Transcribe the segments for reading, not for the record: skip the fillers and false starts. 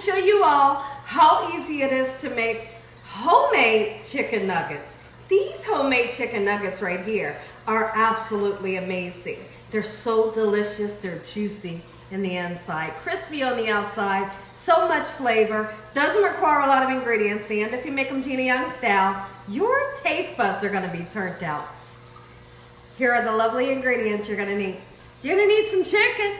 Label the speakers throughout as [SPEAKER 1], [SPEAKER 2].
[SPEAKER 1] show you all how easy it is to make homemade chicken nuggets. These homemade chicken nuggets right here are absolutely amazing. They're so delicious, they're juicy in the inside, crispy on the outside, so much flavor, doesn't require a lot of ingredients, and if you make them Gina Young style, your taste buds are gonna be turned out. Here are the lovely ingredients you're gonna need. You're gonna need some chicken.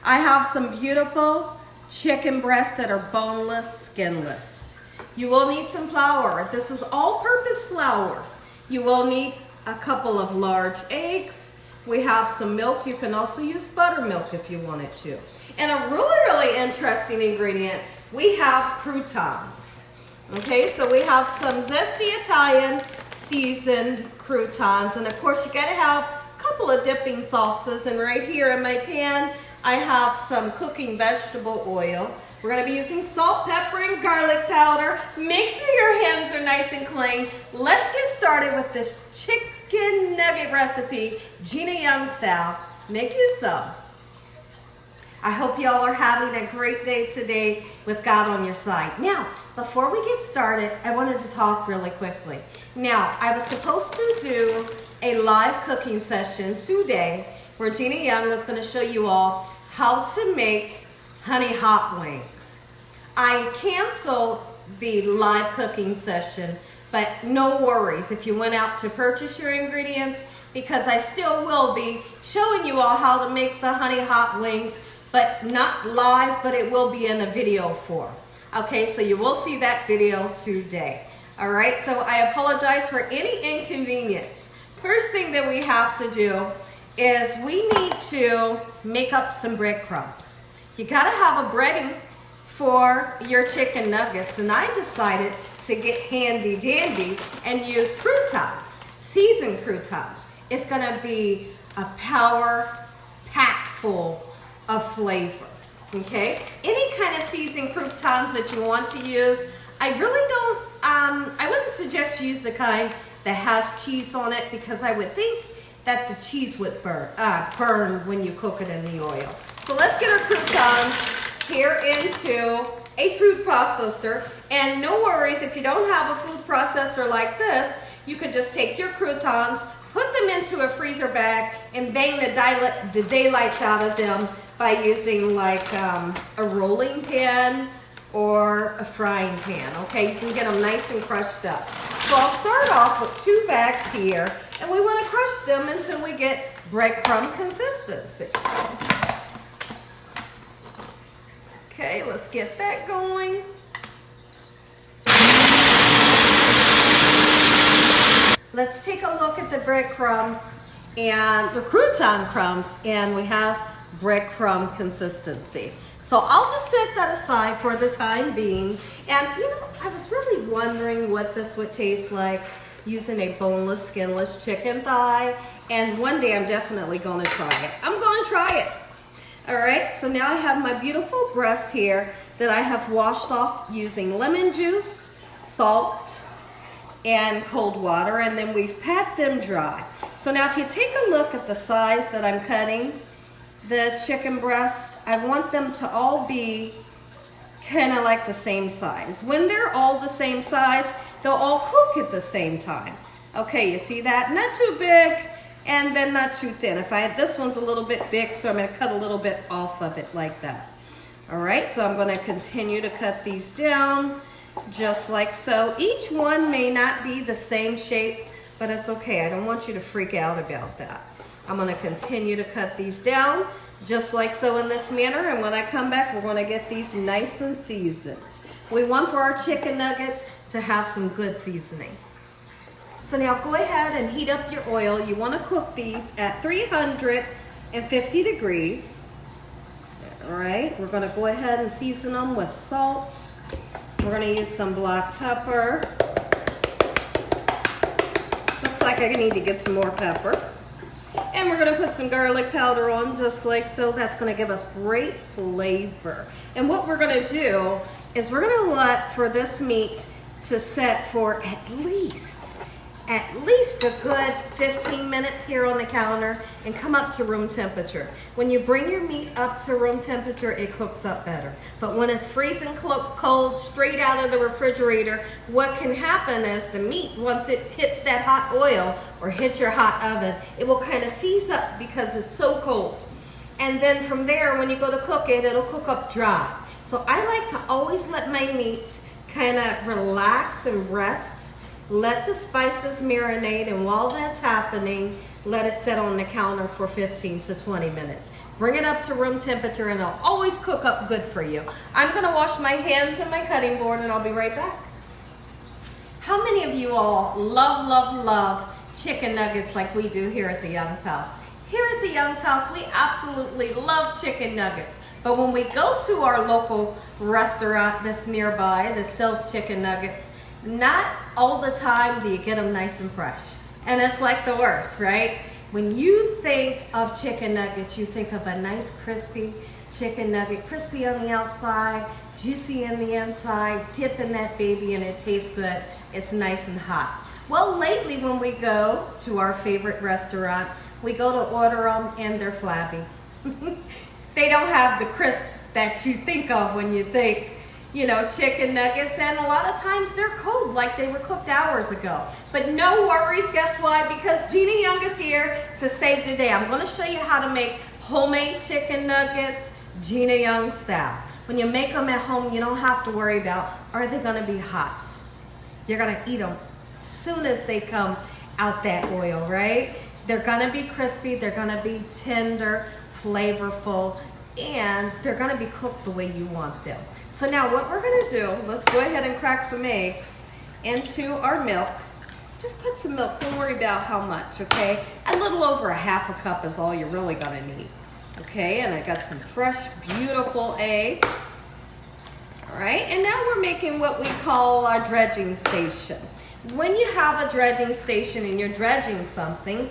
[SPEAKER 1] I have some beautiful chicken breasts that are boneless, skinless. You will need some flour. This is all-purpose flour. You will need a couple of large eggs. We have some milk. You can also use buttermilk if you wanted to. And a really interesting ingredient, we have croutons. Okay, so we have some zesty Italian seasoned croutons. And of course, you gotta have a couple of dipping sauces. And right here in my pan, I have some cooking vegetable oil. We're gonna be using salt, pepper, and garlic powder. Make sure your hands are nice and clean. Let's get started with this chicken nugget recipe, Gina Young style. Make you some. I hope y'all are having a great day today with God on your side. Now, before we get started, I wanted to talk really quickly. Now, I was supposed to do a live cooking session today where Gina Young was going to show you all how to make honey hot wings. I canceled the live cooking session, but no worries if you went out to purchase your ingredients, because I still will be showing you all how to make the honey hot wings, but not live, but it will be in a video form. Okay, so you will see that video today. All right, so I apologize for any inconvenience. First thing that we have to do is we need to make up some breadcrumbs. You gotta have a breading for your chicken nuggets, and I decided to get handy dandy and use croutons, seasoned croutons. It's gonna be a power pack full of flavor, okay? Any kind of seasoned croutons that you want to use. I really don't, I wouldn't suggest you use the kind that has cheese on it, because I would think that the cheese would burn when you cook it in the oil. So let's get our croutons here into a food processor. And no worries, if you don't have a food processor like this, you could just take your croutons, put them into a freezer bag, and bang the daylights out of them by using like a rolling pin or a frying pan, okay? You can get them nice and crushed up. So I'll start off with 2 bags here, and we want to crush them until we get breadcrumb consistency. Okay, let's get that going. Let's take a look at the breadcrumbs and the crouton crumbs, and we have breadcrumb consistency. So I'll just set that aside for the time being. And you know, I was really wondering what this would taste like using a boneless, skinless chicken thigh. And one day I'm definitely gonna try it. I'm gonna try it. All right, so now I have my beautiful breast here that I have washed off using lemon juice, salt, and cold water, and then we've pat them dry. So now if you take a look at the size that I'm cutting the chicken breasts, I want them to all be kind of like the same size. When they're all the same size, they'll all cook at the same time. Okay, you see that? Not too big and then not too thin. This one's a little bit big, so I'm gonna cut a little bit off of it like that. All right, so I'm gonna continue to cut these down just like so. Each one may not be the same shape, but it's okay. I don't want you to freak out about that. I'm gonna continue to cut these down just like so in this manner, and when I come back, we're gonna get these nice and seasoned. We want for our chicken nuggets to have some good seasoning. So now go ahead and heat up your oil. You wanna cook these at 350 degrees. All right, we're gonna go ahead and season them with salt. We're gonna use some black pepper. Looks like I need to get some more pepper. And we're gonna put some garlic powder on just like so. That's gonna give us great flavor. And what we're gonna do is we're gonna let for this meat to set for at least at least a good 15 minutes here on the counter and come up to room temperature. When you bring your meat up to room temperature, it cooks up better. But when it's freezing cold, straight out of the refrigerator, what can happen is the meat, once it hits that hot oil or hits your hot oven, it will kind of seize up because it's so cold. And then from there, when you go to cook it, it'll cook up dry. So I like to always let my meat kind of relax and rest. Let the spices marinate, and while that's happening, let it sit on the counter for 15 to 20 minutes. Bring it up to room temperature and it'll always cook up good for you. I'm gonna wash my hands and my cutting board and I'll be right back. How many of you all love chicken nuggets like we do here at the Young's house? Here at the Young's house, we absolutely love chicken nuggets. But when we go to our local restaurant that's nearby that sells chicken nuggets, not all the time do you get them nice and fresh. And it's like the worst, right? When you think of chicken nuggets, you think of a nice crispy chicken nugget, crispy on the outside, juicy in the inside, dip in that baby and it tastes good. It's nice and hot. Well, lately when we go to our favorite restaurant, we go to order them and they're flabby. They don't have the crisp that you think of when you think, you know, chicken nuggets, and a lot of times they're cold like they were cooked hours ago. But no worries, guess why? Because Gina Young is here to save the day. I'm going to show you how to make homemade chicken nuggets Gina Young style. When you make them at home, you don't have to worry about, are they going to be hot? You're going to eat them as soon as they come out that oil, right? They're going to be crispy, they're going to be tender, flavorful, and they're going to be cooked the way you want them. So now what we're going to do, let's go ahead and crack some eggs into our milk. Just put some milk, don't worry about how much, okay? A little over a half a cup is all you're really going to need. Okay, and I got some fresh, beautiful eggs. All right, and now we're making what we call our dredging station. When you have a dredging station and you're dredging something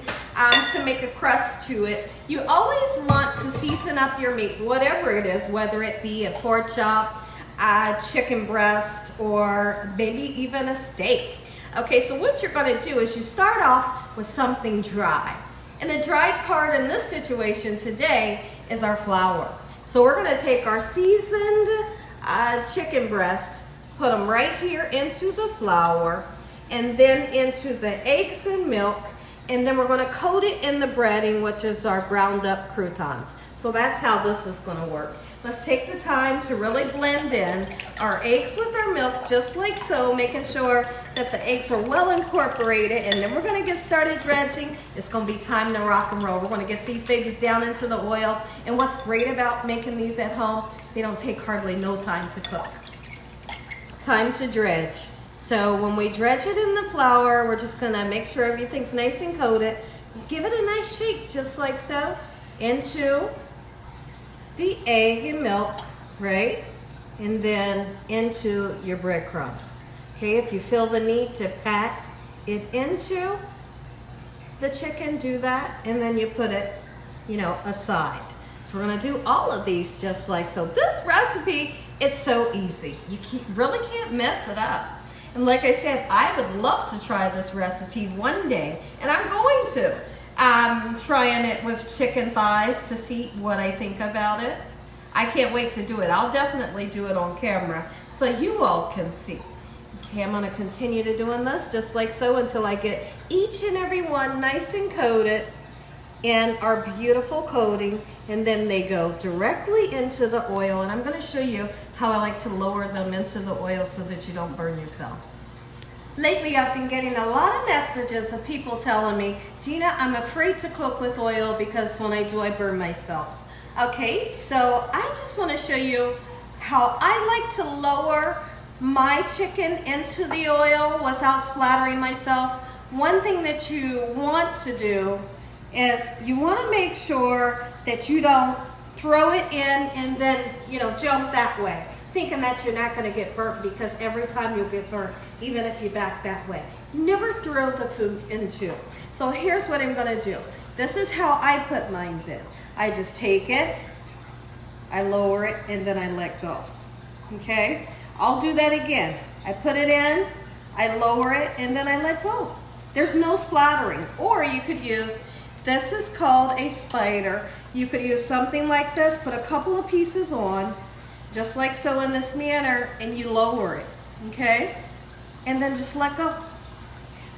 [SPEAKER 1] to make a crust to it, you always want to season up your meat, whatever it is, whether it be a pork chop, a chicken breast, or maybe even a steak. Okay, so what you're going to do is you start off with something dry. And the dry part in this situation today is our flour. So we're going to take our seasoned chicken breast, put them right here into the flour, and then into the eggs and milk, and then we're going to coat it in the breading, which is our ground up croutons. So that's how this is going to work. Let's take the time to really blend in our eggs with our milk, just like so, making sure that the eggs are well incorporated, and then we're going to get started dredging. It's going to be time to rock and roll. We're going to get these babies down into the oil, and what's great about making these at home, they don't take hardly no time to cook. Time to dredge. So when we dredge it in the flour, we're just going to make sure everything's nice and coated. Give it a nice shake, just like so, into the egg and milk, right? And then into your breadcrumbs. Okay, if you feel the need to pat it into the chicken, do that, and then you put it, you know, aside. So we're going to do all of these just like so. This recipe, it's so easy. You really can't mess it up. And like I said, I would love to try this recipe one day, and I'm going to. I'm trying it with chicken thighs to see what I think about it. I can't wait to do it. I'll definitely do it on camera so you all can see. Okay, I'm going to continue to doing this just like so until I get each and every one nice and coated in our beautiful coating, and then they go directly into the oil. And I'm going to show you how I like to lower them into the oil so that you don't burn yourself. Lately, I've been getting a lot of messages of people telling me, Gina, I'm afraid to cook with oil because when I do, I burn myself. Okay, so I just want to show you how I like to lower my chicken into the oil without splattering myself. One thing that you want to do is you want to make sure that you don't throw it in and then, you know, jump that way, thinking that you're not going to get burnt, because every time you'll get burnt, even if you back that way. Never throw the food into. So here's what I'm going to do. This is how I put mine in. I just take it, I lower it, and then I let go. Okay? I'll do that again. I put it in, I lower it, and then I let go. There's no splattering. Or you could use, this is called a spider. You could use something like this, put a couple of pieces on, just like so in this manner, and you lower it, okay? And then just let go.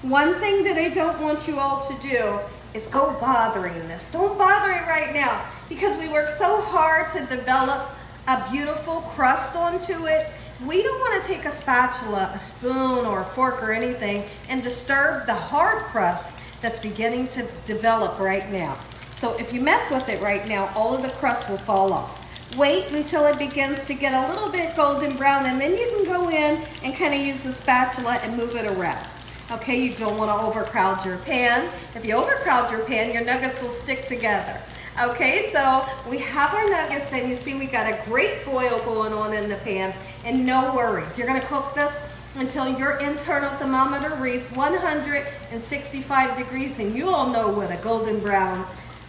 [SPEAKER 1] One thing that I don't want you all to do is go bothering this. Don't bother it right now, because we work so hard to develop a beautiful crust onto it. We don't want to take a spatula, a spoon, or a fork or anything and disturb the hard crust that's beginning to develop right now. So if you mess with it right now, all of the crust will fall off. Wait until it begins to get a little bit golden brown, and then you can go in and kind of use the spatula and move it around. Okay, you don't want to overcrowd your pan. If you overcrowd your pan, your nuggets will stick together. Okay, so we have our nuggets, and you see we got a great boil going on in the pan, and no worries. You're going to cook this until your internal thermometer reads 165 degrees, and you all know what a golden brown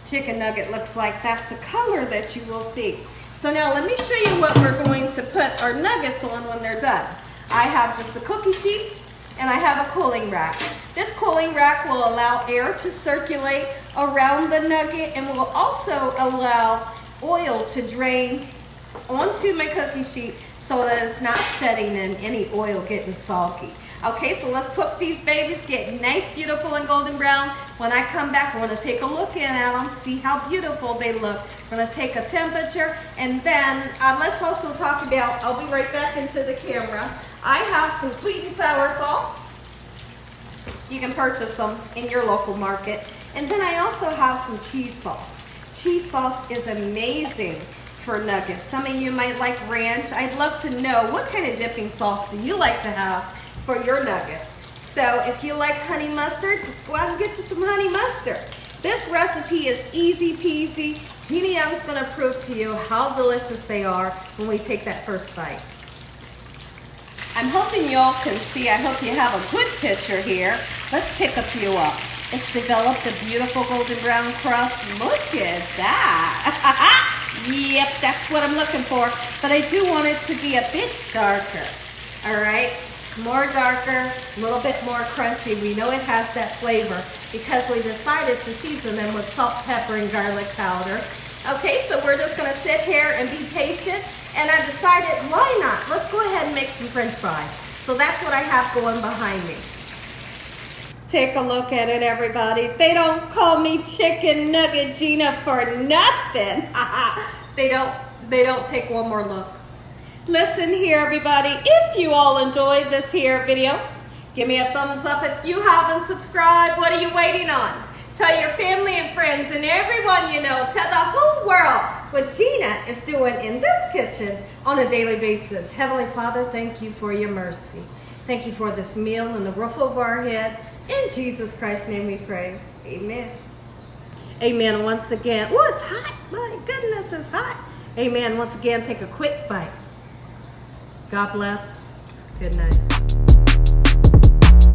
[SPEAKER 1] chicken nugget looks like. That's the color that you will see. So now let me show you what we're going to put our nuggets on when they're done. I have just a cookie sheet, and I have a cooling rack. This cooling rack will allow air to circulate around the nugget and will also allow oil to drain onto my cookie sheet so that it's not setting in any oil getting soggy. Okay, so let's cook these babies, get nice, beautiful, and golden brown. When I come back, we're gonna take a look at them, see how beautiful they look. We're gonna take a temperature, and then let's also talk about, I'll be right back into the camera. I have some sweet and sour sauce. You can purchase them in your local market. And then I also have some cheese sauce. Cheese sauce is amazing for nuggets. Some of you might like ranch. I'd love to know, what kind of dipping sauce do you like to have for your nuggets? So if you like honey mustard, just go out and get you some honey mustard. This recipe is easy peasy. Gina is going to prove to you how delicious they are when we take that first bite. I'm hoping y'all can see, I hope you have a good picture here. Let's pick a few up. It's developed a beautiful golden brown crust. Look at that. Yep, that's what I'm looking for. But I do want it to be a bit darker. All right, more darker, a little bit more crunchy. We know it has that flavor because we decided to season them with salt, pepper, and garlic powder. Okay, so we're just gonna sit here and be patient. And I decided, why not? Let's go ahead and make some French fries. So that's what I have going behind me. Take a look at it, everybody. They don't call me Chicken Nugget Gina for nothing. They don't take one more look. Listen here, everybody. If you all enjoyed this here video, give me a thumbs up. If you haven't subscribed, what are you waiting on? Tell your family and friends and everyone you know, tell the whole world what Gina is doing in this kitchen on a daily basis. Heavenly Father, thank you for your mercy. Thank you for this meal and the roof over our head. In Jesus Christ's name we pray. Amen. Amen. Once again. Oh, it's hot. My goodness, it's hot. Amen. Once again, take a quick bite. God bless. Good night.